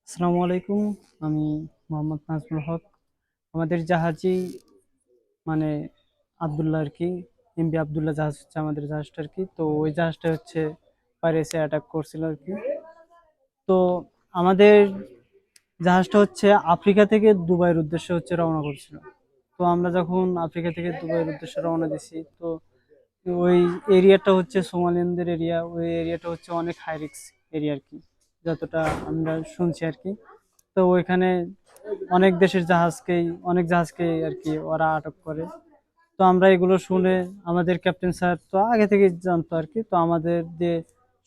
আসসালামু আলাইকুম। আমি মোহাম্মদ নাজমুল হক। আমাদের জাহাজই মানে আবদুল্লাহ আর কি, এমবি আবদুল্লাহ জাহাজ হচ্ছে আমাদের জাহাজটা আর কি। তো ওই জাহাজটা হচ্ছে পাইরেসি অ্যাটাক করছিল আর কি। তো আমাদের জাহাজটা হচ্ছে আফ্রিকা থেকে দুবাইয়ের উদ্দেশ্যে হচ্ছে রওনা করছিল। তো আমরা যখন আফ্রিকা থেকে দুবাইয়ের উদ্দেশ্যে রওনা দিছি, তো ওই এরিয়াটা হচ্ছে সোমালিয়ানদের এরিয়া। ওই এরিয়াটা হচ্ছে অনেক হাই রিস্ক এরিয়া আর কি, যতটা আমরা শুনছি আর কি। তো ওইখানে অনেক জাহাজকেই আর কি ওরা আটক করে। তো আমরা এগুলো শুনে আমাদের ক্যাপ্টেন স্যার তো আগে থেকে জানতো আর কি। তো আমাদের দিয়ে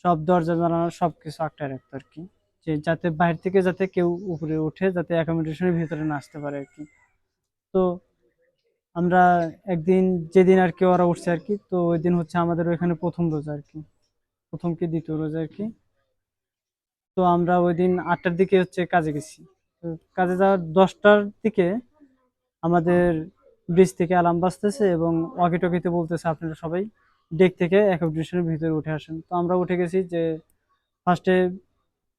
সব দরজা জানালা সবকিছু আটকে রাখতো আর কি, যে যাতে বাইরে থেকে যাতে কেউ উপরে উঠে যাতে অ্যাকোমোডেশনের ভিতরে না আসতে পারে আর কি। তো আমরা একদিন যেদিন আর কি ওরা উঠছে আর কি, তো ওই দিন হচ্ছে আমাদের ওইখানে প্রথম রোজা আর কি, প্রথম কি দ্বিতীয় রোজা আর কি। তো আমরা ওই দিন 8টার দিকে হচ্ছে কাজে গেছি। তো কাজে যাওয়ার 10টার দিকে আমাদের ব্রিজ থেকে অ্যালার্ম বাজতেছে এবং ওয়াকি টকিতে বলতেছে আপনারা সবাই ডেক থেকে অ্যাকোমোডেশনের ভিতরে উঠে আসেন। তো আমরা উঠে গেছি। যে ফার্স্টে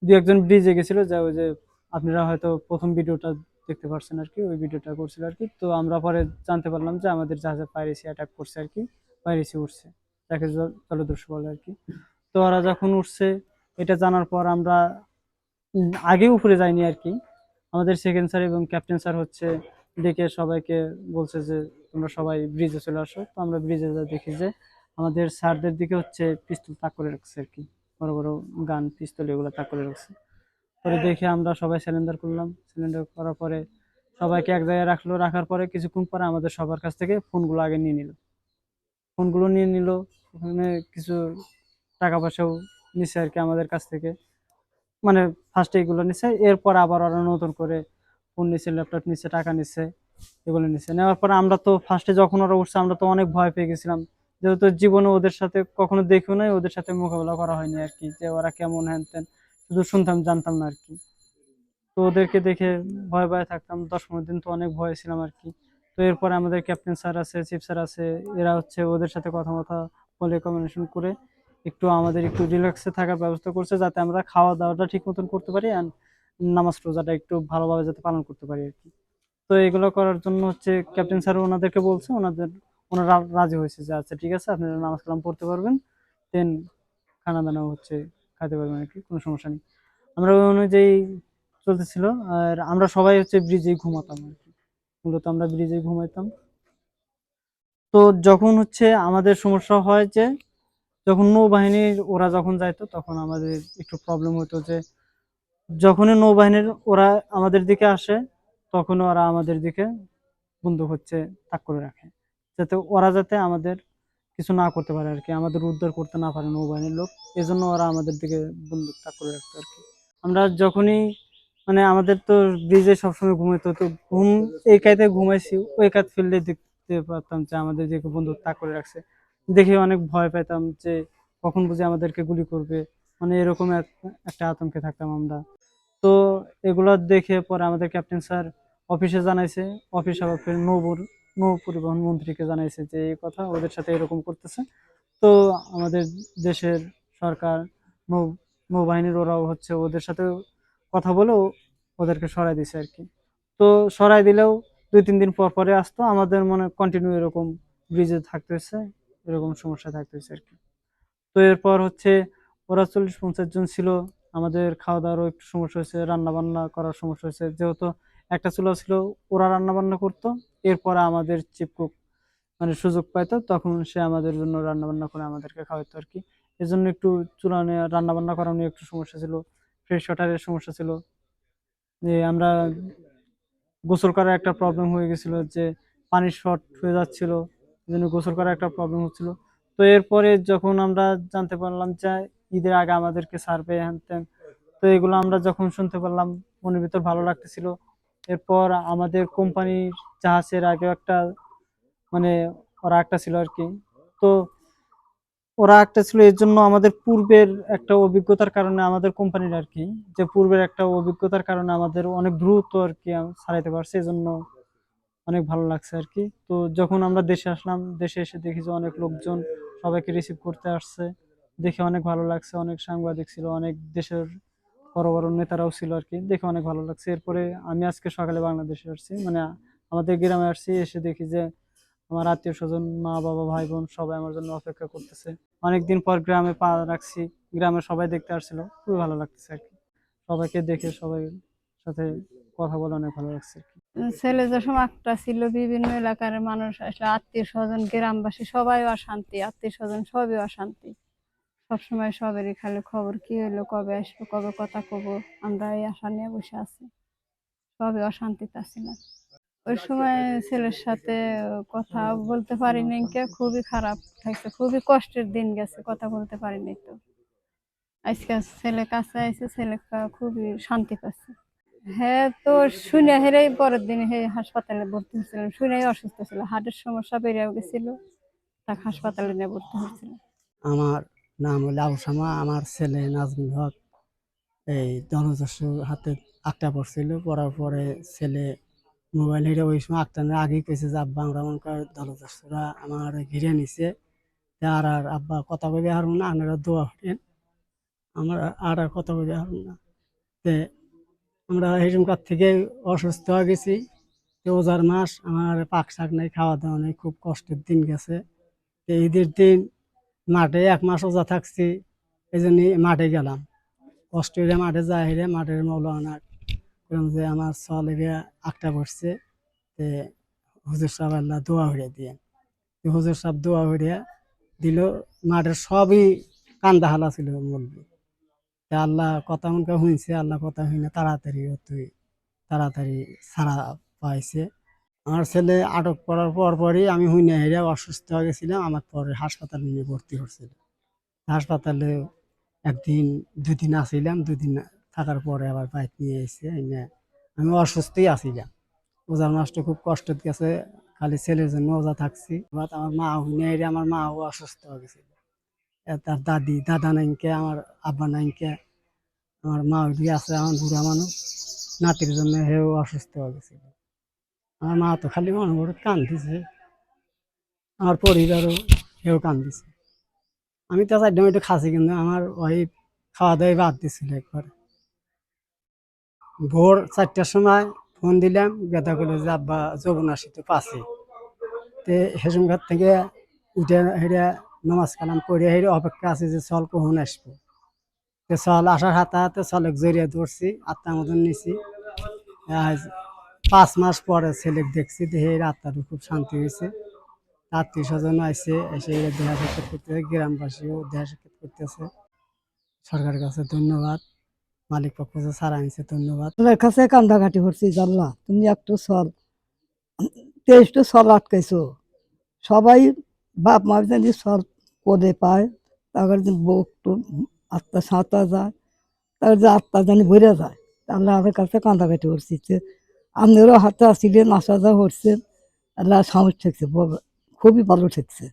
দু একজন ব্রিজে গেছিল, যা ওই যে আপনারা হয়তো প্রথম ভিডিওটা দেখতে পারছেন আর কি, ওই ভিডিওটা করছিল আর কি। তো আমরা পরে জানতে পারলাম যে আমাদের জাহাজে পাইরেসি অ্যাটাক করছে আর কি, পাইরেসি উঠছে, যাকে জলদস্যু বলে আর কি। তো ওরা যখন উঠছে এটা জানার পর আমরা আগে উপরে যাইনি আর কি। আমাদের সেকেন্ড স্যার এবং ক্যাপ্টেন স্যার হচ্ছে ডেকে সবাইকে বলছে যে তোমরা সবাই ব্রিজে চলে আসো। তো আমরা ব্রিজে যা দেখি যে আমাদের স্যারদের দিকে হচ্ছে পিস্তল তাক করে রাখছে আর কি, বড় বড় গান পিস্তল এগুলো তাক করে রাখছে। পরে দেখে আমরা সবাই সিলিন্ডার করলাম। সিলিন্ডার করার পরে সবাইকে এক জায়গায় রাখলো। রাখার পরে কিছুক্ষণ পরে আমাদের সবার কাছ থেকে ফোনগুলো আগে নিয়ে নিল। ফোনগুলো নিয়ে নিল, ওখানে কিছু টাকা পয়সাও নিছে আর কি আমাদের কাছ থেকে। মানে ফার্স্টে এগুলো নিছে, এরপর আবার ওরা নতুন করে ফোন নিছে, ল্যাপটপ নিছে, টাকা নিছে, এগুলো নিছে। নেওয়ার পরে আমরা তো ফার্স্টে যখন ওরা উঠছে আমরা তো অনেক ভয় পেয়ে গেছিলাম, যেহেতু জীবনে ওদের সাথে কখনো দেখিও নাই, ওদের সাথে মোকাবেলা করা হয়নি আর কি, যে ওরা কেমন হ্যান ত্যান শুধু শুনতাম, জানতাম না আর কি। তো ওদেরকে দেখে ভয় ভয়ে থাকতাম 10-15 দিন, তো অনেক ভয় ছিলাম আর কি। তো এরপরে আমাদের ক্যাপ্টেন স্যার আছে, চিফ স্যার আছে, এরা হচ্ছে ওদের সাথে কথা মথা বলে কমিউনিকেশন করে একটু আমাদের একটু রিল্যাক্সে থাকার ব্যবস্থা করছে, যাতে আমরা খাওয়া দাওয়াটা ঠিক মতন করতে পারি আর নামাজ রোজাটা একটু ভালোভাবে যাতে পালন করতে পারি আর কি। তো এগুলো করার জন্য হচ্ছে ক্যাপ্টেন স্যার ওনাদেরকে বলছে, ওনারা রাজি হয়েছে যে আচ্ছা ঠিক আছে আপনারা নামাজ কালাম পড়তে পারবেন, দেন খানা দানা হচ্ছে খাইতে পারবেন আর কি, কোনো সমস্যা নেই। আমরা ওই অনুযায়ী চলতেছিল। আর আমরা সবাই হচ্ছে ব্রিজে ঘুমাতাম আর কি, মূলত আমরা ব্রিজে ঘুমাইতাম। তো যখন হচ্ছে আমাদের সমস্যা হয় যে যখন নৌবাহিনীর ওরা যখন যাইতো তখন আমাদের একটু প্রবলেম হতো, যে যখনই নৌবাহিনীর ওরা আমাদের দিকে আসে তখন ওরা আমাদের দিকে বন্দুক হচ্ছে তাক করে রাখে, যাতে ওরা যাতে আমাদের কিছু না করতে পারে আর কি, আমাদের উদ্ধার করতে না পারে নৌবাহিনীর লোক। এজন্য ওরা আমাদের দিকে বন্দুক তাক করে রাখতো আর কি। আমরা যখনই আমাদের তো ব্রিজে সবসময় ঘুমাইতো, তো ঘুম এই কায়দায় ঘুমাইছি, ওই কাত ফিল্ডে দেখতে পারতাম যে আমাদের দিকে বন্দুক তাক করে রাখছে। দেখে অনেক ভয় পেতাম যে কখন বুঝে আমাদেরকে গুলি করবে, এরকম একটা আতঙ্কে থাকতাম আমরা। তো এগুলো দেখে পরে আমাদের ক্যাপ্টেন স্যার অফিসে জানাইছে। অফিস আবার ফের নৌ পরিবহন মন্ত্রীকে জানাইছে যে এই কথা ওদের সাথে এরকম করতেছে। তো আমাদের দেশের সরকার, নৌ নৌবাহিনীর ওরাও হচ্ছে ওদের সাথে কথা বলে ওদেরকে সরাই দিছে আর কি। তো সরাই দিলেও 2-3 দিন পর পরে আসতো, আমাদের মনে কন্টিনিউ এরকম ব্রিজে থাকতে হয়েছে, এরকম সমস্যা থাকতে হয়েছে আর কি। তো এরপর হচ্ছে ওরা 40-50 জন ছিল। আমাদের খাওয়া দাওয়ারও একটু সমস্যা হয়েছে, রান্না বান্না করার সমস্যা হয়েছে, যেহেতু একটা চুলা ছিল, ওরা রান্না বান্না করতো। এরপরে আমাদের চিফ কুক সুযোগ পাইতো, তখন সে আমাদের জন্য রান্না বান্না করে আমাদেরকে খাওয়াতো আর কি। এজন্য একটু চুলা নিয়ে রান্না বান্না করা নিয়ে একটু সমস্যা ছিল। ফ্রেশ ওয়াটারের সমস্যা ছিল, যে আমরা গোসল করার একটা প্রবলেম হয়ে গেছিল, যে পানির শর্ট হয়ে যাচ্ছিল, এই জন্য গোসল করার একটা প্রবলেম হচ্ছিল। তো এরপরে যখন আমরা জানতে পারলাম যে ঈদের আগে আমাদেরকে সার্ভে হ্যান ত্যান, তো এগুলো আমরা যখন শুনতে পারলাম মনের ভিতর ভালো লাগতেছিল। এরপর আমাদের কোম্পানির জাহাজের আগে একটা মানে ওরা একটা ছিল আর কি। তো ওরা একটা ছিল, এর জন্য আমাদের পূর্বের একটা অভিজ্ঞতার কারণে আমাদের কোম্পানির আর কি, যে পূর্বের একটা অভিজ্ঞতার কারণে আমাদের অনেক দ্রুত আর কি ছাড়াইতে পারছে, এজন্য অনেক ভালো লাগছে আর কি। তো যখন আমরা দেশে আসলাম, দেশে এসে দেখি যে অনেক লোকজন সবাইকে রিসিভ করতে আসছে, দেখে অনেক ভালো লাগছে। অনেক সাংবাদিক ছিল, অনেক দেশের বড় বড় নেতারাও ছিল আর কি, দেখে অনেক ভালো লাগছে। এরপরে আমি আজকে সকালে বাংলাদেশে আসছি, মানে আমাদের গ্রামে আসছি, এসে দেখি যে আমার আত্মীয় স্বজন, মা বাবা ভাই বোন সবাই আমার জন্য অপেক্ষা করতেছে। অনেকদিন পর গ্রামে পা রাখছি, গ্রামের সবাই দেখতে আসছিল, খুবই ভালো লাগতেছে আর কি। সবাইকে দেখে সবাই সাথে কথা বলে অনেক ভালো লাগছে আর কি। ছেলে যে সময় একটা ছিল, বিভিন্ন এলাকার মানুষ আসলে আত্মীয় স্বজন গ্রামবাসী সবাই অশান্তি, আত্মীয় স্বজন সবই অশান্তি। সবসময় সবেরই খালি খবর কি হইলো, কবে আসবো, কবে কথা কব, আমরা এই আশা নিয়ে বসে আছি। সবই অশান্তিতে ছিলাম ওই সময়। ছেলের সাথে কথা বলতে পারিনি, কে খুবই খারাপ থাকছে, খুবই কষ্টের দিন গেছে, কথা বলতে পারিনি। তো আজকে ছেলে কাছে আইছে, ছেলে খুবই শান্তি পাচ্ছে। হ্যাঁ, তো শুনে হেরেই পরের দিন হাসপাতালে ভর্তি হয়েছিলাম, শুনেই অসুস্থ ছিল, হার্টের সমস্যা বেড়ে গেছিল, তাকে হাসপাতালে নিয়ে ভর্তি হয়েছিল। আমার নাম হলো আবু শামা। আমার ছেলে নাজমুল হক এই ধনদস্যু হাতে আটকা পড়ছিল। পড়ার পরে ছেলে মোবাইল হেরে ওই সময় আটটানোর আগেই কইছে যে আব্বা আমরা মনে কর ধনদস্যুরা আমার ঘিরে নিছে, আর আব্বা কথা কইবে হারুন না, আপনারা দোয়া করেন, আমরা আর কথা কইবে হারুন না। তে আমরা হেরুমকার থেকে অসুস্থ হয়ে গেছি। রোজার মাস, আমার পাক শাক নাই, খাওয়া দাওয়া নেই, খুব কষ্টের দিন গেছে। ঈদের দিন মাঠে 1 মাস রোজা থাকছি, এই জন্য মাঠে গেলাম। কষ্ট হইলে মাঠে যাই, হেরে মাঠের মৌলানা যে আমার ছেলে আটকা পড়ছে, তে হুজুর সাহেব আল্লাহ দোয়া হইয়া দিয়ে, হুজুর সাহেব দোয়া হইয়া দিল। মাঠের সবই কান্দা হালা ছিল বলবি। আল্লাহ কথা মনকে শুনছে, আল্লাহ কথা শুনে তাড়াতাড়ি তুই তাড়াতাড়ি ছাড়া পাইছে। আমার ছেলে আটক করার পরই আমি হুইনা হেরে অসুস্থ হয়ে গেছিলাম, আমার পরে হাসপাতালে নিয়ে ভর্তি করছিল। হাসপাতালে একদিন 2 দিন আসিলাম, 2 দিন থাকার পরে আবার বাইক নিয়ে এসে আমি অসুস্থই আসিলাম। ওজার মাসটা খুব কষ্ট গেছে, খালি ছেলের জন্য ওজা থাকছি। আমার মা হুইনা হেরে আমার মাও অসুস্থ হয়ে গেছিল। তার দাদা নাইকে, আমার আব্বা নাইকে, আমার মা ওইদিকে আছে, আমার বুড়া মানুষ, নাতির জন্য হেও অসুস্থ হয়ে গেছিল। আমার মা তো খালি মনে করে কান্দিছে, আমার পরিবারও কেউ কান্দিছে। আমি তো চারটা একটু খাচ্ছি, কিন্তু আমার ওয়াইফ খাওয়া দাওয়াই বাদ দিছিল একবার। ভোর 4টার সময় ফোন দিলাম, বেদা করলো যে আব্বা যমুনা সেতু পাশে। তে হেসুমঘাট থেকে উঠে হেরে নামাজ কালাম পড়ে হেরে অপেক্ষা আছে যে চল কখন আসবো। তো চল আসার হাতে হাতে চলক জড়িয়ে ধরছি, আত্মার মতন নিছি। আজ 5 মাস পরে ছেলেকে দেখছি, দেখে আত্মারও খুব শান্তি হয়েছে। আত্মীয় স্বজন আসছে, এসে দেখা সাক্ষাৎ করতেছে, গ্রামবাসীও দেখা সাক্ষাৎ করতেছে। সরকারের কাছে ধন্যবাদ, মালিক পক্ষ ছাড়া আনছে ধন্যবাদ। আপনার কাছে কান্দাকাটি করছি, জানলা তুমি একটু সল 23টা সল আটকাইছো। সবাই বাপ মা জানি সল কোদে পায়, তারপরে যে একটু আত্মা সাঁতা যায়, তার যে আত্মা জানি ভরে যায়। তাহলে আমার কাছে কান্দাকাটি করছি যে আপনারও হাতে আসিলেন, আসা যাওয়া করছেন, আল্লাহ সাহস ঠেকছে, খুবই ভালো ঠেকছে।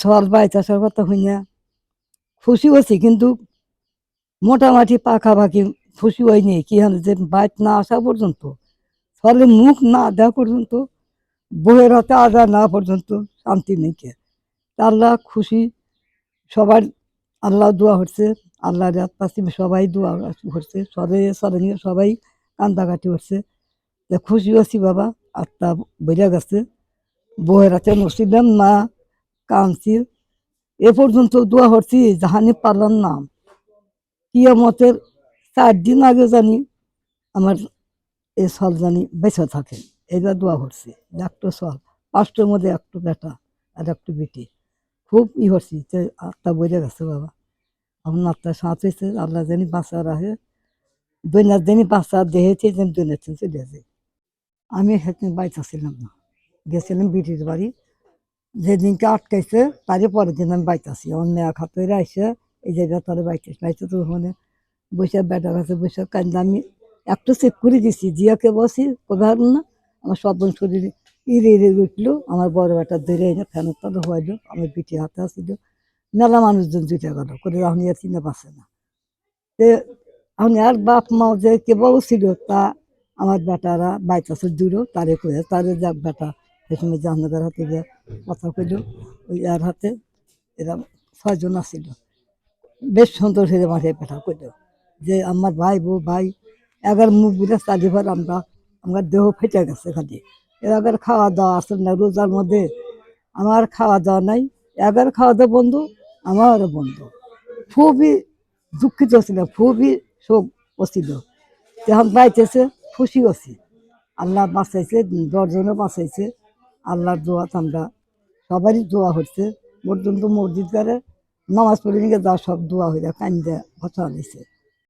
সল বাইতে আসার কথা হইয়া খুশি হয়েছি, কিন্তু মোটামুটি পাখাপাখি খুশি হয়নি। কি হল যে বাইক না আসা পর্যন্ত, ফলে মুখ না দেওয়া পর্যন্ত, বইয়ের হাতে আজা না পর্যন্ত শান্তি নেই। কে আল্লাহ খুশি, সবার আল্লাহ দোয়া হচ্ছে, আল্লাহ রাত পাচ্ছি, সবাই দোয়া হচ্ছে, সবাই সবাই নিয়ে সবাই কান্দাকাটি হচ্ছে। খুশি হচ্ছি বাবা, আত্মা বেড়ে গেছে। বইয়ের হাতে নসিলাম না, কাঁদছি। এ পর্যন্ত দোয়া হচ্ছি জাহানি পারলাম না, কিয়ামতের 4 দিন আগে জানি আমার এই সল জানি বেঁচে থাকে। এইবার দোয়া করছি, একটু সল 5টার মধ্যে একটু বেটা আর একটু বেটি, খুব করছি যে আত্মা বেড়ে গেছে বাবা। আমার আত্মা সাঁত হয়েছে, আল্লাহ জানি বাঁচা রাখে, দৈনাথ জানি বাঁচা দেখেছি যেন দৈনাথ চলে আসে। আমি সেদিন বাইচা ছিলাম না, গেছিলাম বিটির বাড়ি। যেদিনকে আটকাইছে তারই পরের দিন আমি বাইতাছি, অন্য এক হাত ধরে আইসে এই জায়গায় তাহলে বাইতে তো ওখানে বসে বেটার কাছে বসে কান্দে। আমি একটু চেক করে দিছি, জিয়াকে বসি কোথাও না, আমার সব শরীরে ইরে ইরে উঠলো। আমার বড় বেটা ধরে এনে ফ্যানের তলে হইলো, আমার পিঠে হাতে আসছিল। মেলা মানুষজন জুটে গেল করে, আপনি আর চিনে পাচ্ছে না। তে আপনি আর বাপ মাও যে কেবল ছিল, তা আমার বেটারা বাইতাছে দূরও, তারে কয়ে তারে যাক বেটা সে সময় জাহানগর হাতে গিয়ে কথা কইল, ওই আর হাতে এরা 6 জন আসছিল। বেশ সুন্দর হয়ে মাঠে পেটা কইল যে আমার ভাই বউ ভাই এগার মুখ বুঝে চারিবার আমার দেহ ফেটে গেছে খালি এগার খাওয়া দাওয়া আসল না রোজার মধ্যে আমার খাওয়া দাওয়া নাই এগার খাওয়া দাওয়া বন্ধু আমারও বন্ধু খুবই দুঃখিত ছিল খুবই শোক ছিল যখন পাইতেছে খুশি আছি আল্লাহ বাঁচাইছে 10 জনও বাঁচাইছে আল্লাহর দোয়া আমরা সবারই দোয়া হচ্ছে পর্যন্ত মসজিদ করে নামাজ পড়ে নিয়ে যা সব দোয়া হয়ে কান্দে কথা হয়েছে